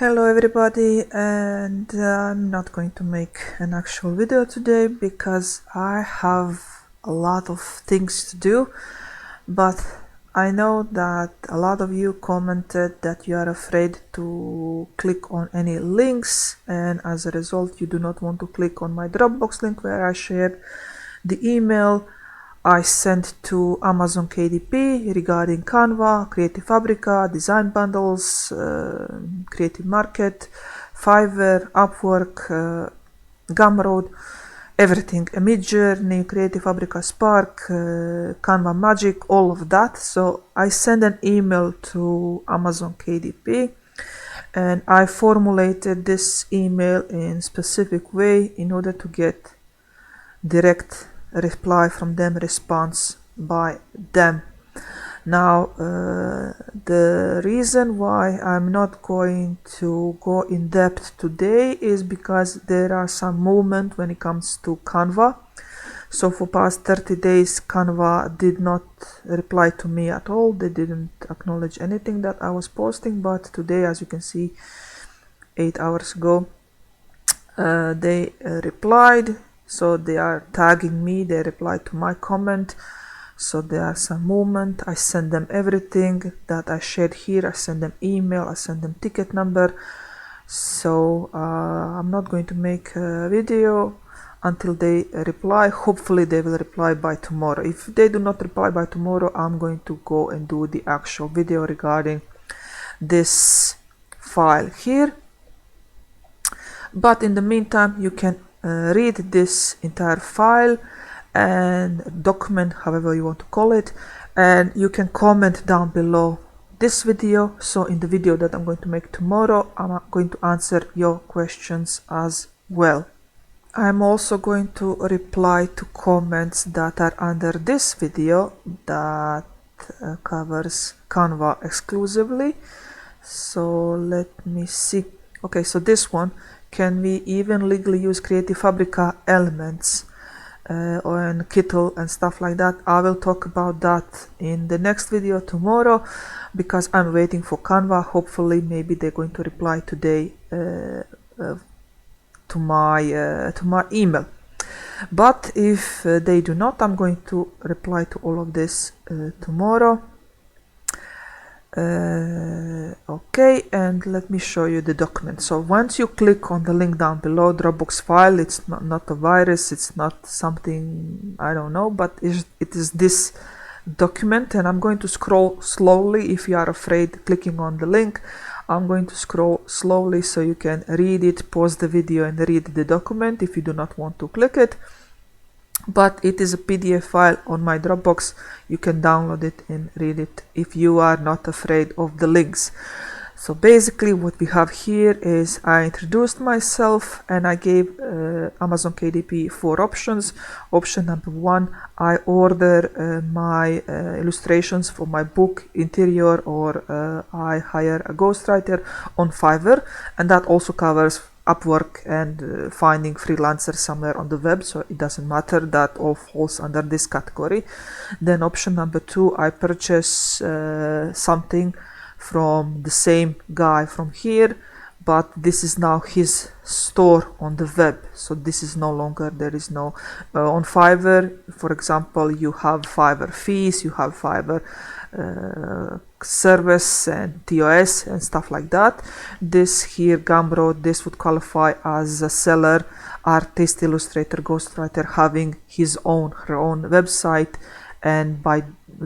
Hello everybody, and I'm not going to make an actual video today because I have a lot of things to do, but I know that a lot of you commented that you are afraid to click on any links, and as a result you do not want to click on my Dropbox link where I shared the email I sent to Amazon KDP regarding Canva, Creative Fabrica, design bundles, Creative Market, Fiverr, Upwork, Gumroad, everything, Midjourney, Creative Fabrica Spark, Canva Magic, all of that. So I sent an email to Amazon KDP and I formulated this email in specific way in order to get direct reply from them, response by them. Now the reason why I'm not going to go in depth today is because there are some movement when it comes to Canva. So for past 30 days Canva did not reply to me at all. They didn't acknowledge anything that I was posting, but today, as you can see, 8 hours ago, they replied. So they are tagging me, they replied to my comment, so there are some movement. I send them everything that I shared here. I send them email, I send them ticket number. So I'm not going to make a video until they reply. Hopefully they will reply by tomorrow. If they do not reply by tomorrow, I'm going to go and do the actual video regarding this file here. But in the meantime, you can read this entire file and document, however you want to call it, and you can comment down below this video. So in the video that I'm going to make tomorrow, I'm going to answer your questions as well. I'm also going to reply to comments that are under this video that covers Canva exclusively. So let me see. Okay, so this one: can we even legally use Creative Fabrica elements and Kittle and stuff like that? I will talk about that in the next video tomorrow because I'm waiting for Canva. Hopefully, maybe they're going to reply today to my email. But if they do not, I'm going to reply to all of this tomorrow. Okay, and let me show you the document. So once you click on the link down below, Dropbox file, it's not a virus, it's not something, I don't know, but it is this document, and I'm going to scroll slowly. If you are afraid clicking on the link, I'm going to scroll slowly so you can read it, pause the video and read the document if you do not want to click it. But it is a PDF file on my Dropbox. You can download it and read it if you are not afraid of the links. So basically what we have here is I introduced myself and I gave Amazon KDP 4 options. Option number 1, I order my illustrations for my book interior, or I hire a ghostwriter on Fiverr, and that also covers Upwork and finding freelancers somewhere on the web, so it doesn't matter, that all falls under this category. Then option number 2, I purchase something from the same guy from here, but this is now his store on the web, so this is no longer, there is no on Fiverr, for example, you have Fiverr fees, you have Fiverr service and TOS and stuff like that. This here, Gumroad, this would qualify as a seller, artist, illustrator, ghostwriter having his own, her own website, and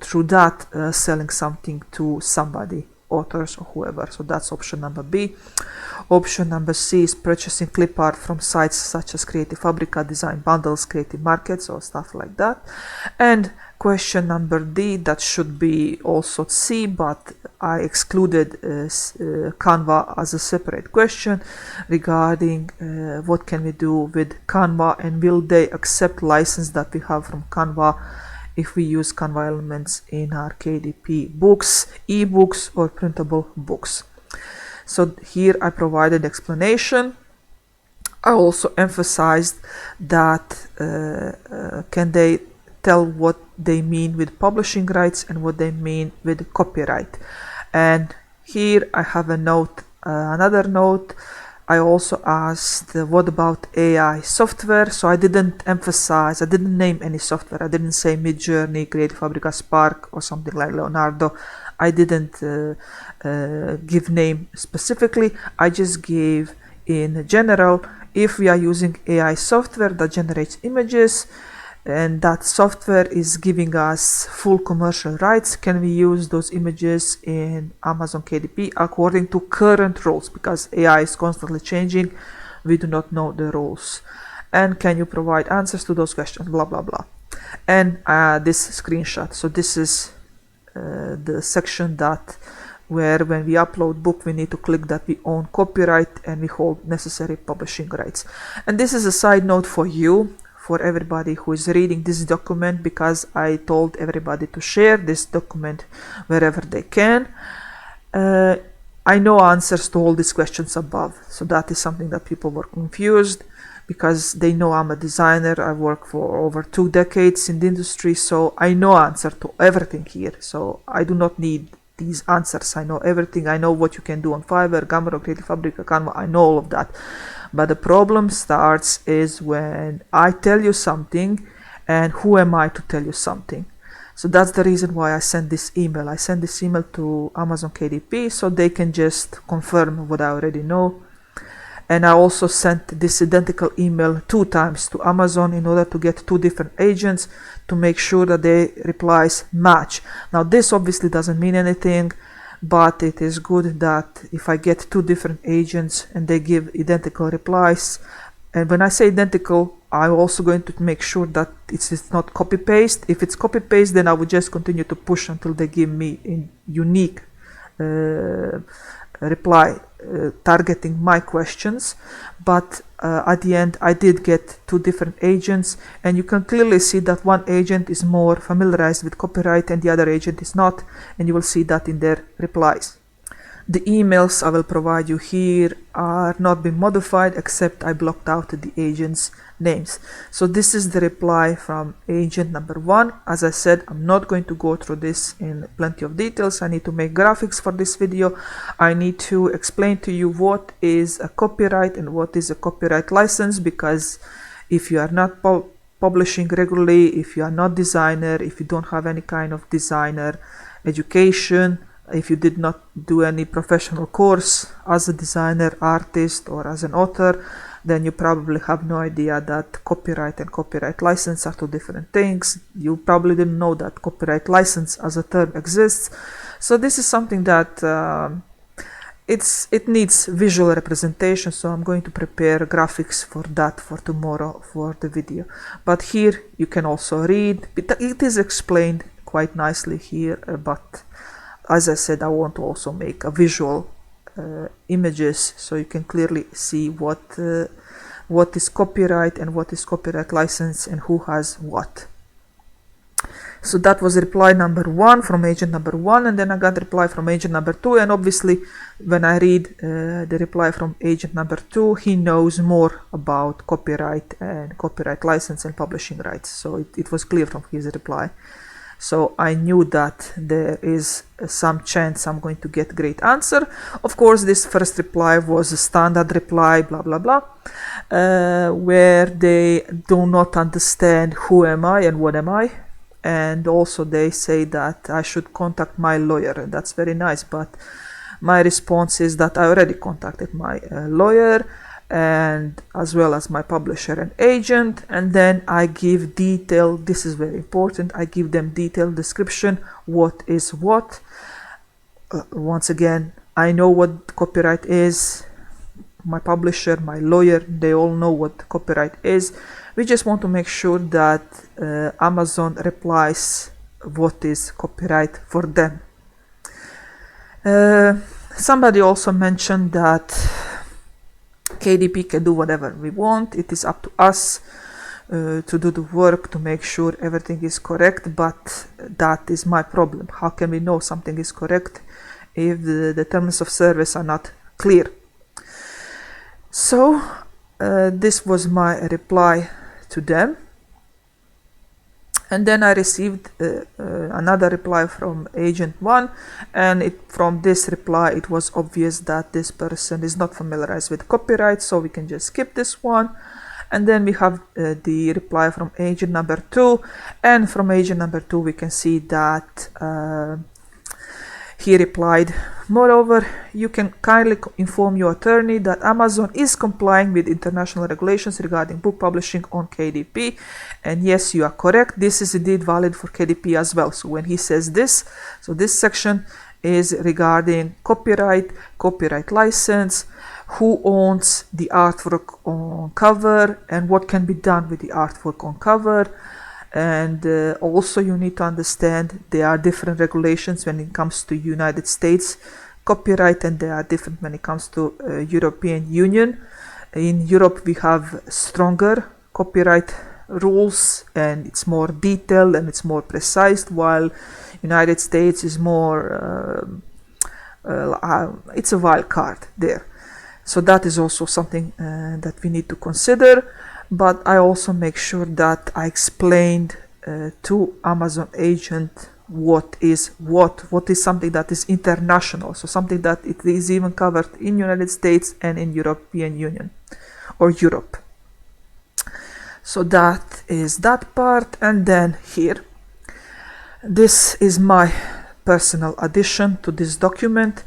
through that selling something to somebody, authors or whoever. So that's option number B. Option number C is purchasing Clipart from sites such as Creative Fabrica, design bundles, Creative Markets, or stuff like that. And question number D, that should be also C, but I excluded Canva as a separate question regarding what can we do with Canva and will they accept license that we have from Canva if we use Canva elements in our KDP books, ebooks or printable books. So here I provided explanation. I also emphasized that can they tell what they mean with publishing rights and what they mean with copyright. And here I have a note another note, I also asked what about AI software. So I didn't emphasize, I didn't name any software. I didn't say Midjourney, Creative Fabrica, Spark, or something like Leonardo. I didn't give name specifically. I just gave in general, if we are using AI software that generates images, and that software is giving us full commercial rights, can we use those images in Amazon KDP according to current rules, because AI is constantly changing, we do not know the rules, and can you provide answers to those questions, blah blah blah. And this screenshot, so this is the section that where when we upload book we need to click that we own copyright and we hold necessary publishing rights. And this is a side note for you, for everybody who is reading this document, because I told everybody to share this document wherever they can. I know answers to all these questions above, so that is something that people were confused, because they know I'm a designer. I work for over 2 decades in the industry, so I know answer to everything here. So I do not need these answers. I know everything. I know what you can do on Fiverr, Gumroad, Creative Fabrica, CANVA. I know all of that. But the problem starts is when I tell you something, and who am I to tell you something? So that's the reason why I sent this email. I sent this email to Amazon KDP so they can just confirm what I already know. And I also sent this identical email 2 times to Amazon in order to get 2 different agents to make sure that their replies match. Now this obviously doesn't mean anything, but it is good that if I get 2 different agents and they give identical replies, and when I say identical, I'm also going to make sure that it's not copy paste. If it's copy paste, then I would just continue to push until they give me a unique reply targeting my questions. But at the end I did get 2 different agents, and you can clearly see that one agent is more familiarized with copyright and the other agent is not, and you will see that in their replies. The emails I will provide you here are not been modified, except I blocked out the agents' names. So this is the reply from agent number 1. As I said, I'm not going to go through this in plenty of details. I need to make graphics for this video. I need to explain to you what is a copyright and what is a copyright license, because if you are not publishing regularly, if you are not designer, if you don't have any kind of designer education, if you did not do any professional course as a designer, artist, or as an author, then you probably have no idea that copyright and copyright license are 2 different things. You probably didn't know that copyright license as a term exists. So this is something that it needs visual representation, so I'm going to prepare graphics for that for tomorrow for the video. But here you can also read. It is explained quite nicely here, but as I said, I want to also make a visual images so you can clearly see what is copyright and what is copyright license and who has what. So that was reply number 1 from agent number 1, and then I got reply from agent number 2, and obviously when I read the reply from agent number 2, he knows more about copyright and copyright license and publishing rights, so it was clear from his reply. So I knew that there is some chance I'm going to get great answer. Of course, this first reply was a standard reply, blah blah blah, where they do not understand who am I and what am I, and also they say that I should contact my lawyer, and that's very nice, but my response is that I already contacted my lawyer, and as well as my publisher and agent, and then I give detailed, this is very important, I give them detailed description what is what. Once again, I know what copyright is, my publisher, my lawyer, they all know what copyright is. We just want to make sure that Amazon replies what is copyright for them. Somebody also mentioned that KDP can do whatever we want. It is up to us to do the work to make sure everything is correct, but that is my problem. How can we know something is correct if the terms of service are not clear? So this was my reply to them. And then I received another reply from agent 1, and from this reply it was obvious that this person is not familiarized with copyright, so we can just skip this one. And then we have the reply from agent number 2, and from agent number 2 we can see that he replied, moreover, you can kindly inform your attorney that Amazon is complying with international regulations regarding book publishing on KDP. And yes, you are correct. This is indeed valid for KDP as well. So when he says this, so this section is regarding copyright, copyright license, who owns the artwork on cover, and what can be done with the artwork on cover. And also you need to understand there are different regulations when it comes to United States copyright, and they are different when it comes to European Union. In Europe we have stronger copyright rules, and it's more detailed and it's more precise, while United States is more it's a wild card there. So that is also something that we need to consider. But I also make sure that I explained to Amazon agent what is something that is international, so something that it is even covered in United States and in European Union or Europe. So that is that part. And then here, this is my personal addition to this document.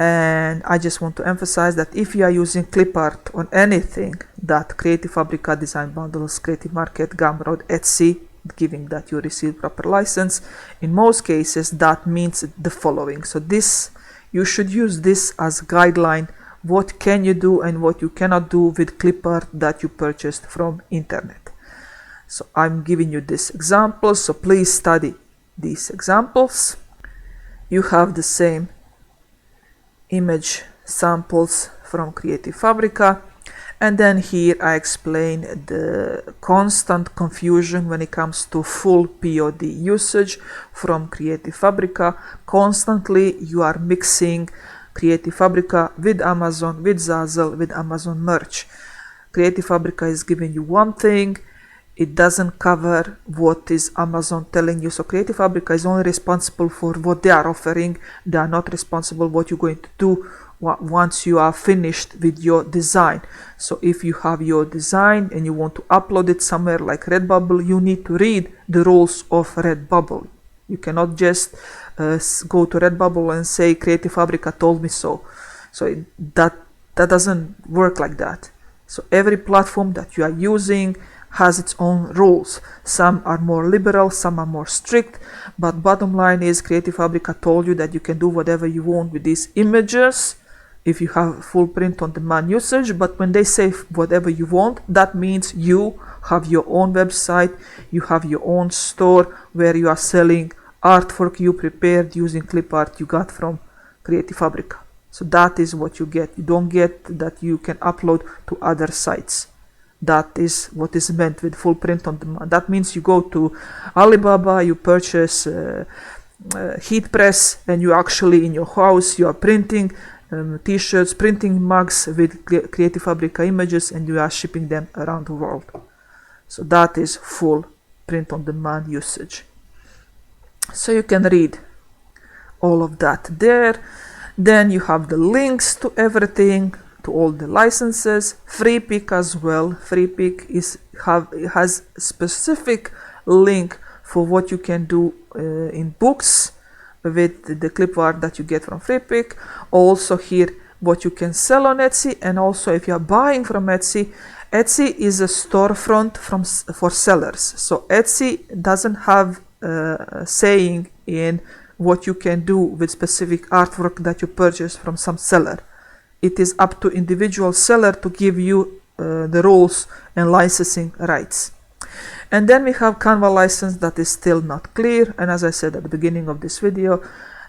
And I just want to emphasize that if you are using Clipart on anything, that Creative Fabrica, Design Bundles, Creative Market, Gumroad, Etsy, giving that you receive proper license, in most cases that means the following. So this, you should use this as guideline, what can you do and what you cannot do with Clipart that you purchased from internet. So I'm giving you this example, so please study these examples. You have the same image samples from Creative Fabrica, and then here I explain the constant confusion when it comes to full POD usage from Creative Fabrica. Constantly you are mixing Creative Fabrica with Amazon, with Zazzle, with Amazon merch. Creative Fabrica is giving you one thing, it doesn't cover what is Amazon telling you. So Creative Fabrica is only responsible for what they are offering. They are not responsible what you're going to do once you are finished with your design. So if you have your design and you want to upload it somewhere like Redbubble, you need to read the rules of Redbubble. You cannot just go to Redbubble and say Creative Fabrica told me so. So that doesn't work like that. So every platform that you are using has its own rules. Some are more liberal, some are more strict, but bottom line is Creative Fabrica told you that you can do whatever you want with these images if you have full print on demand usage. But when they say whatever you want, that means you have your own website, you have your own store where you are selling artwork you prepared using Clipart you got from Creative Fabrica. So that is what you get. You don't get that you can upload to other sites. That is what is meant with full print on demand. That means you go to Alibaba, you purchase heat press, and you actually in your house you are printing t-shirts, printing mugs with Creative Fabrica images, and you are shipping them around the world. So that is full print on demand usage. So you can read all of that there. Then you have the links to everything, to all the licenses. FreePick as well. FreePick has specific link for what you can do in books with the clipart that you get from FreePick. Also here what you can sell on Etsy, and also if you are buying from Etsy, Etsy is a storefront for sellers. So Etsy doesn't have saying in what you can do with specific artwork that you purchase from some seller. It is up to individual seller to give you the rules and licensing rights. And then we have Canva license that is still not clear, and as I said at the beginning of this video,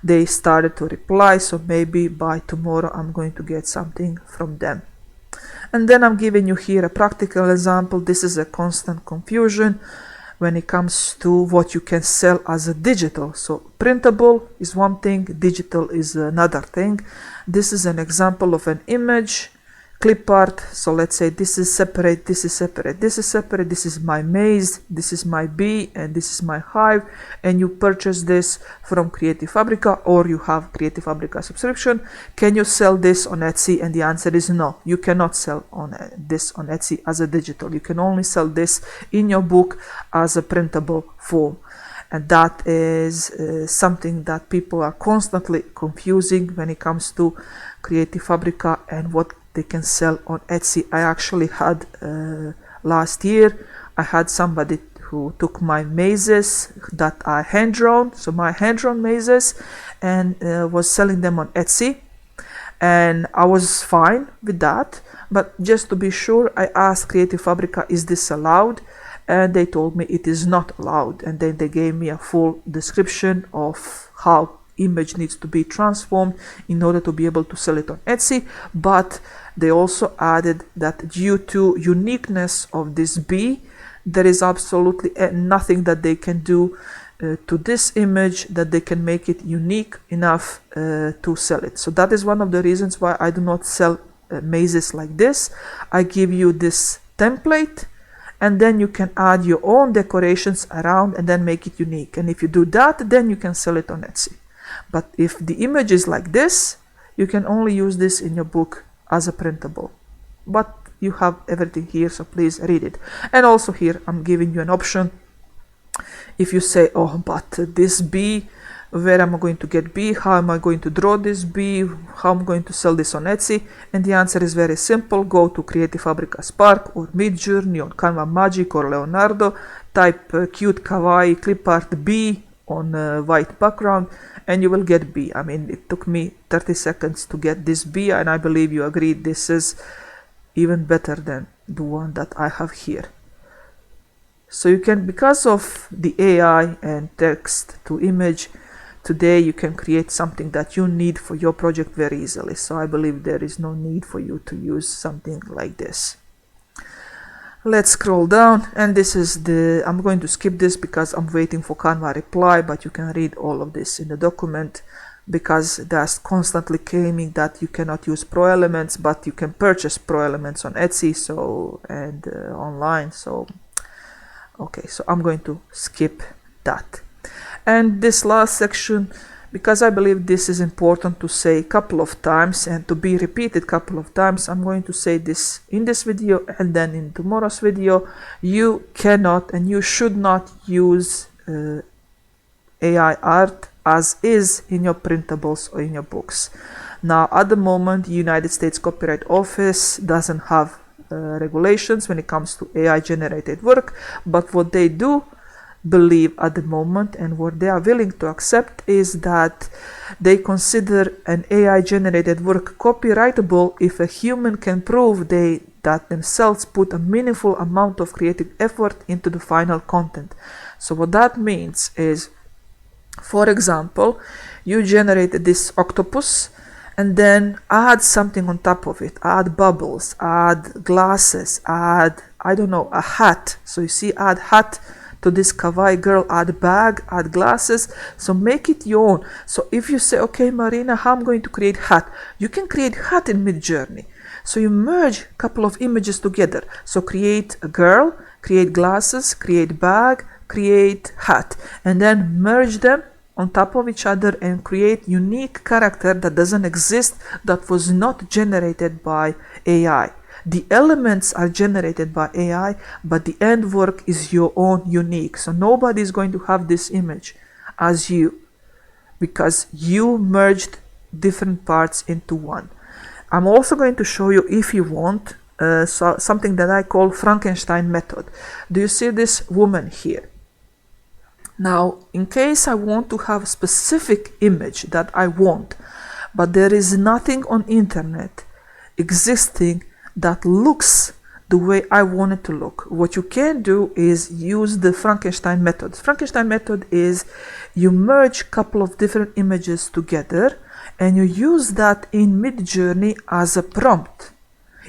they started to reply, so maybe by tomorrow I'm going to get something from them. And then I'm giving you here a practical example. This is a constant confusion when it comes to what you can sell as a digital. So printable is one thing, digital is another thing. This is an example of an image Clipart. So let's say this is separate, this is separate, this is separate, this is my maze, this is my bee, and this is my hive, and you purchase this from Creative Fabrica, or you have Creative Fabrica subscription. Can you sell this on Etsy? And the answer is no. You cannot sell on this on Etsy as a digital. You can only sell this in your book as a printable form. And that is something that people are constantly confusing when it comes to Creative Fabrica and what they can sell on Etsy. I actually had last year, I had somebody who took my mazes that are hand-drawn, so my hand-drawn mazes, and was selling them on Etsy. And I was fine with that, but just to be sure, I asked Creative Fabrica, is this allowed? And they told me it is not allowed. And then they gave me a full description of how image needs to be transformed in order to be able to sell it on Etsy. But they also added that due to uniqueness of this bee, there is absolutely nothing that they can do to this image that they can make it unique enough to sell it. So that is one of the reasons why I do not sell mazes like this. I give you this template, and then you can add your own decorations around and then make it unique. And if you do that, then you can sell it on Etsy. But if the image is like this, you can only use this in your book as a printable. But you have everything here, so please read it. And also here, I'm giving you an option. If you say, oh, but this bee, where am I going to get bee? How am I going to draw this bee? How am I going to sell this on Etsy? And the answer is very simple. Go to Creative Fabrica Spark or Midjourney or Canva Magic or Leonardo. Type cute kawaii Clipart bee on a white background and you will get bee. I mean, it took me 30 seconds to get this bee, and I believe you agree this is even better than the one that I have here. So you can, because of the AI and text to image, today you can create something that you need for your project very easily. So I believe there is no need for you to use something like this. Let's scroll down, and this is the, I'm going to skip this because I'm waiting for Canva reply, but you can read all of this in the document, because that's constantly claiming that you cannot use Pro Elements, but you can purchase Pro Elements on Etsy, so, and online. So okay, so I'm going to skip that. And this last section, because I believe this is important to say a couple of times and to be repeated a couple of times, I'm going to say this in this video and then in tomorrow's video. You cannot and you should not use AI art as is in your printables or in your books. Now, at the moment, the United States Copyright Office doesn't have regulations when it comes to AI generated work, but what they do believe at the moment and what they are willing to accept is that they consider an AI generated work copyrightable if a human can prove that themselves put a meaningful amount of creative effort into the final content. So what that means is, for example, you generated this octopus and then add something on top of it, add bubbles, add glasses, add, I don't know, a hat. So you see, add hat to this kawaii girl, add bag, add glasses. So make it your own. So if you say, okay, Marina, how I'm going to create hat? You can create hat in Midjourney. So you merge a couple of images together. So create a girl, create glasses, create bag, create hat, and then merge them on top of each other and create unique character that doesn't exist, that was not generated by AI. The elements are generated by AI, but the end work is your own unique. So nobody is going to have this image as you, because you merged different parts into one. I'm also going to show you, if you want, something that I call Frankenstein method. Do you see this woman here? Now, in case I want to have a specific image that I want, but there is nothing on internet existing that looks the way I want it to look, what you can do is use the Frankenstein method. Frankenstein method is you merge a couple of different images together and you use that in Midjourney as a prompt.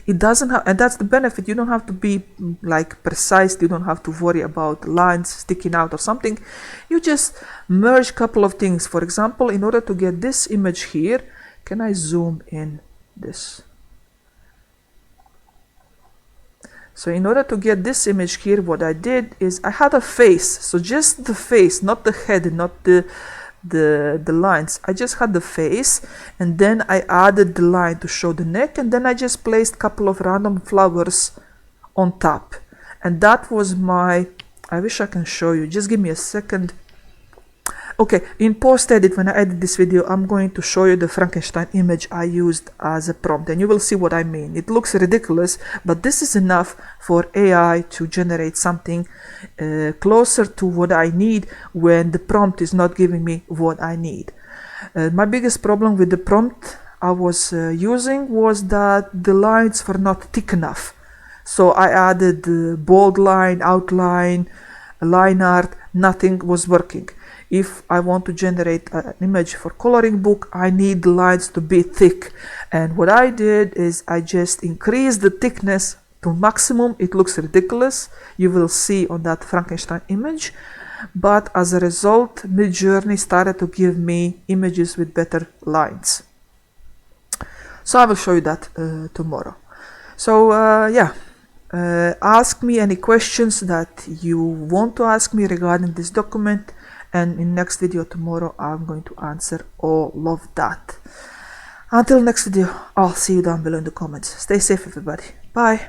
It doesn't have, and that's the benefit, you don't have to be like precise, you don't have to worry about lines sticking out or something. You just merge a couple of things. For example, in order to get this image here, can I zoom in this? So in order to get this image here, what I did is I had a face, so just the face, not the head, not the lines. I just had the face, and then I added the line to show the neck, and then I just placed a couple of random flowers on top. And that was my, I wish I can show you, just give me a second. Okay, in post-edit, when I edit this video, I'm going to show you the Frankenstein image I used as a prompt, and you will see what I mean. It looks ridiculous, but this is enough for AI to generate something closer to what I need when the prompt is not giving me what I need. My biggest problem with the prompt I was using was that the lines were not thick enough. So I added bold line, outline, line art, nothing was working. If I want to generate an image for coloring book, I need the lines to be thick. And what I did is I just increased the thickness to maximum. It looks ridiculous. You will see on that Frankenstein image. But as a result, Midjourney started to give me images with better lines. So I will show you that tomorrow. So yeah, ask me any questions that you want to ask me regarding this document. And in next video tomorrow, I'm going to answer all of that. Until next video, I'll see you down below in the comments. Stay safe, everybody. Bye.